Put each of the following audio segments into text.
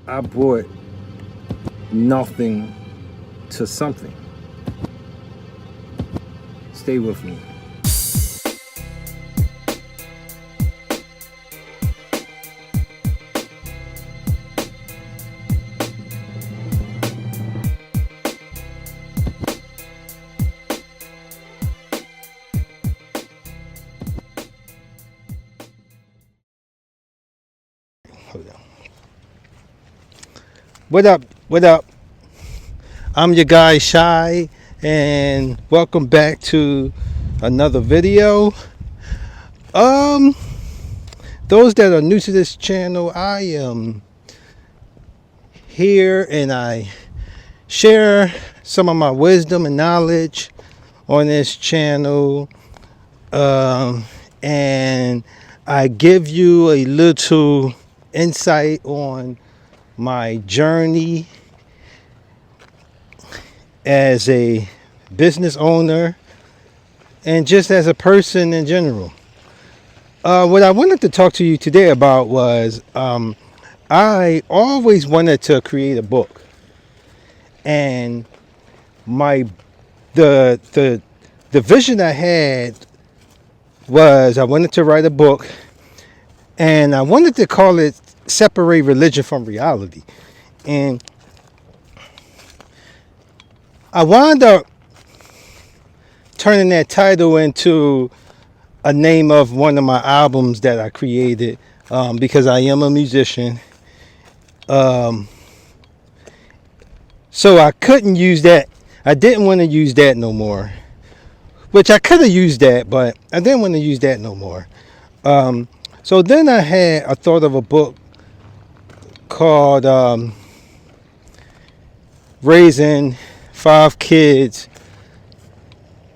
I brought nothing to something. Stay with me. What up? What up? I'm your guy Shy, and welcome back to another video. Those that are new to this channel, I am here and I share some of my wisdom and knowledge on this channel, and I give you a little insight on my journey as a business owner and just as a person in general. What I wanted to talk to you today about was I always wanted to create a book, and the vision I had was I wanted to write a book, and I wanted to call it Separate Religion from Reality. And I wound up turning that title into a name of one of my albums that I created, because I am a musician. So I couldn't use that. I didn't want to use that no more. Which I could have used that, but I didn't want to use that no more. So then I thought of a book called Raising 5 Kids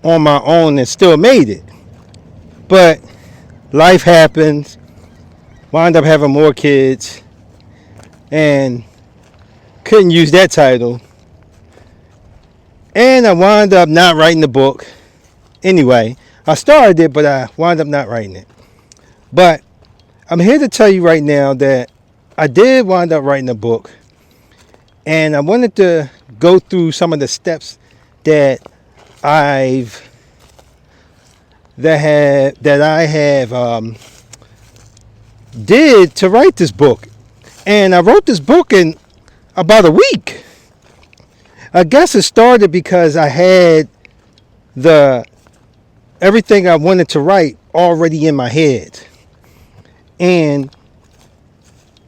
on My Own and Still Made It. But life happens, wound up having more kids, and couldn't use that title. And I wound up not writing the book. Anyway, I started it, but I wound up not writing it. But I'm here to tell you right now that I did wind up writing a book, and I wanted to go through some of the steps that I have did to write this book. And I wrote this book in about a week. I guess it started because I had everything I wanted to write already in my head. And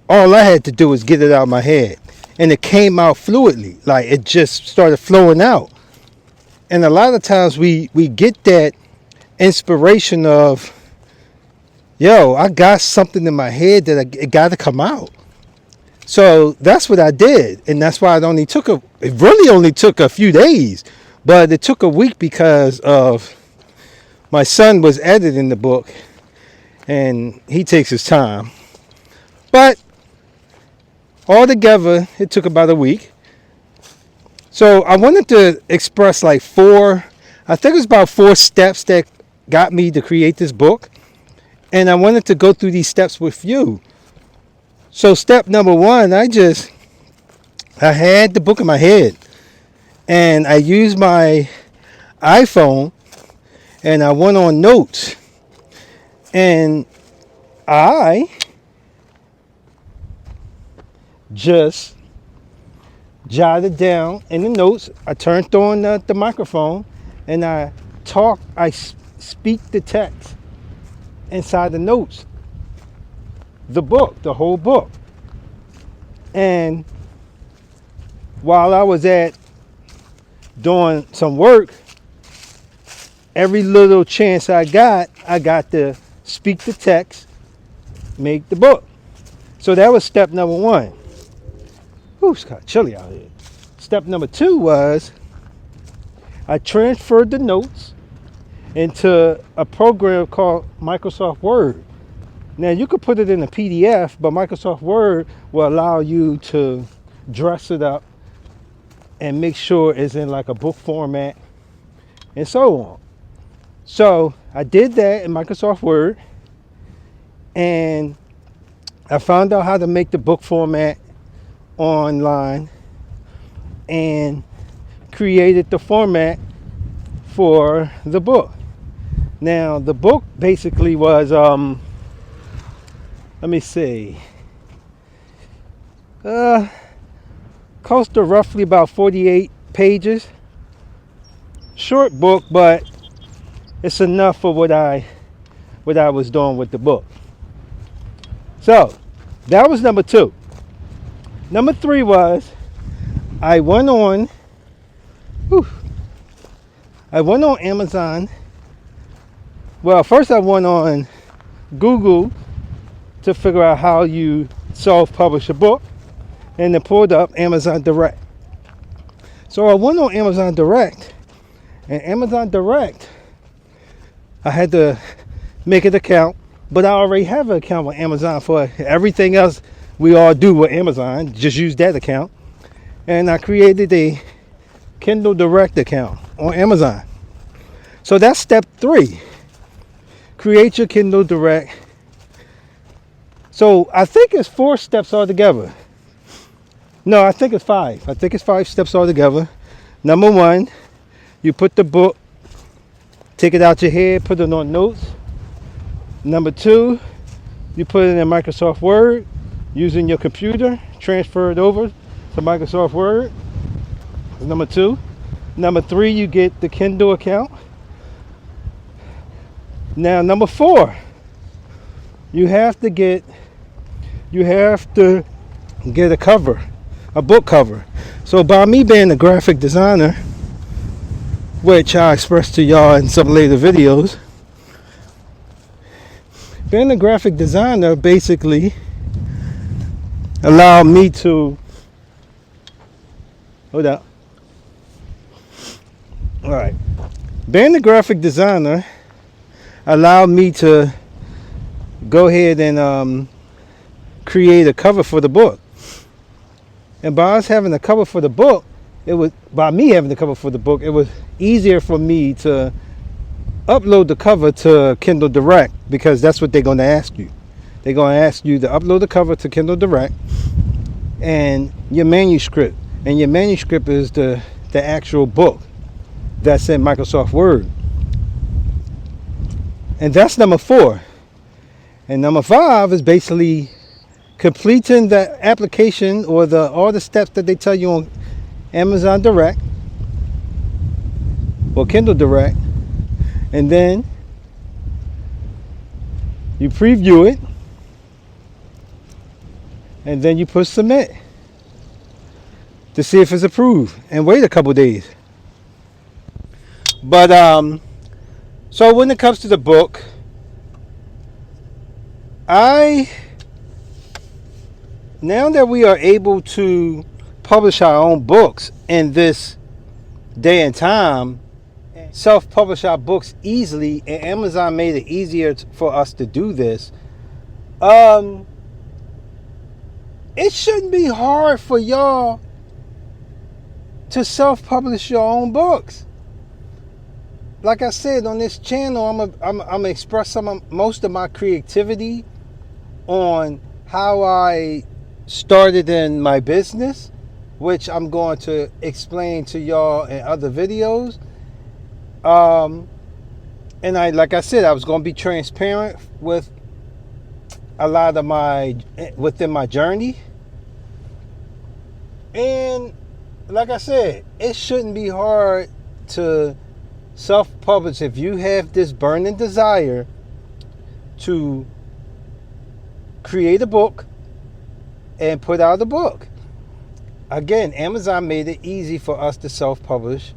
all I had to do was get it out of my head. And it came out fluidly. Like, it just started flowing out. And a lot of times we get that inspiration of, yo, I got something in my head that it got to come out. So that's what I did. And that's why it really only took a few days. But it took a week because of my son was editing the book. And he takes his time. But altogether, it took about a week. So I wanted to express like I think it was about 4 steps that got me to create this book. And I wanted to go through these steps with you. So step number 1, I had the book in my head. And I used my iPhone and I went on notes. And I just jotted down in the notes. I turned on the microphone and I speak the text inside the notes. The book, the whole book. And while I was doing some work, every little chance I got to speak the text, make the book. So that was step number 1. Ooh, it's kind of chilly out here. Step number 2 was I transferred the notes into a program called Microsoft Word. Now, you could put it in a PDF, but Microsoft Word will allow you to dress it up and make sure it's in like a book format and so on. So I did that in Microsoft Word, and I found out how to make the book format online and created the format for the book. Now, the book basically was, let me see, close to roughly about 48 pages. Short book, but it's enough for what I was doing with the book. So that was number 2. Number 3 was I went on Amazon. Well, first I went on Google to figure out how you self-publish a book, and then pulled up Amazon Direct. So I went on Amazon Direct, and Amazon Direct, I had to make an account, but I already have an account with Amazon for everything else we all do with Amazon. Just use that account. And I created a Kindle Direct account on Amazon. So that's step 3. Create your Kindle Direct. So I think it's 4 steps altogether. No, I think it's 5. I think it's 5 steps altogether. Number 1, you put the book, take it out your head, put it on notes. Number 2, you put it in Microsoft Word using your computer, transfer it over to Microsoft Word. Number 2. Number 3, you get the Kindle account. Now, number 4, you have to get a cover, a book cover. So by me being a graphic designer, which I expressed to y'all in some later videos, being a graphic designer basically allowed me to, hold up. All right. Being a graphic designer allowed me to go ahead and create a cover for the book. And by us having a cover for the book, it was easier for me to upload the cover to Kindle Direct, because that's what they're going to ask you. They're going to ask you to upload the cover to Kindle Direct and your manuscript. And your manuscript is the actual book that's in Microsoft Word. And that's number 4. And number 5 is basically completing the application or all the steps that they tell you on Amazon Direct or Kindle Direct. And then you preview it, and then you push submit to see if it's approved, and wait a couple days. But so when it comes to the book, now that we are able to publish our own books in this day and time, self-publish our books easily, and Amazon made it easier for us to do this. It shouldn't be hard for y'all to self-publish your own books. Like I said, on this channel, I'm gonna express most of my creativity on how I started in my business, which I'm going to explain to y'all in other videos. And like I said, I was going to be transparent with a lot of within my journey. And like I said, it shouldn't be hard to self-publish if you have this burning desire to create a book and put out a book. Again, Amazon made it easy for us to self-publish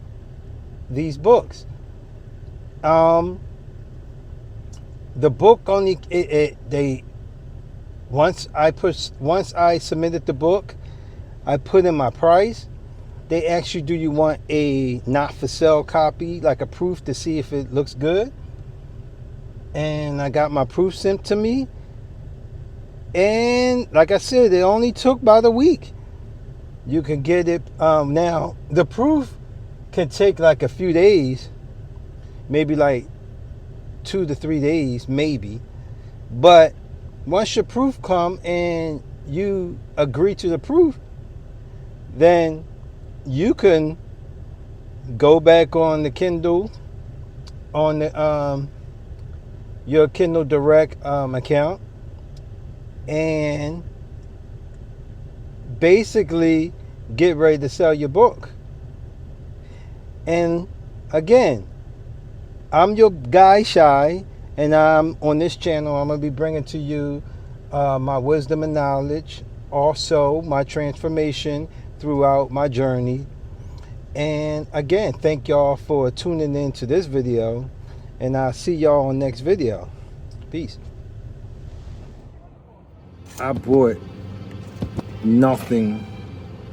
these books. The book only once I submitted the book, I put in my price. They ask you, do you want a not for sale copy, like a proof to see if it looks good? And I got my proof sent to me. And like I said, it only took about a week. You can get it. Now, the proof can take like a few days, maybe like 2 to 3 days, maybe. But once your proof come and you agree to the proof, then you can go back on the Kindle, on the your Kindle Direct account, and basically get ready to sell your book. And again, I'm your guy Shy, and I'm on this channel. I'm gonna be bringing to you my wisdom and knowledge, also my transformation throughout my journey. And again, thank y'all for tuning in to this video, and I'll see y'all on next video. Peace. I brought nothing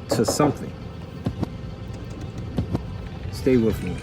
to something. Stay with me.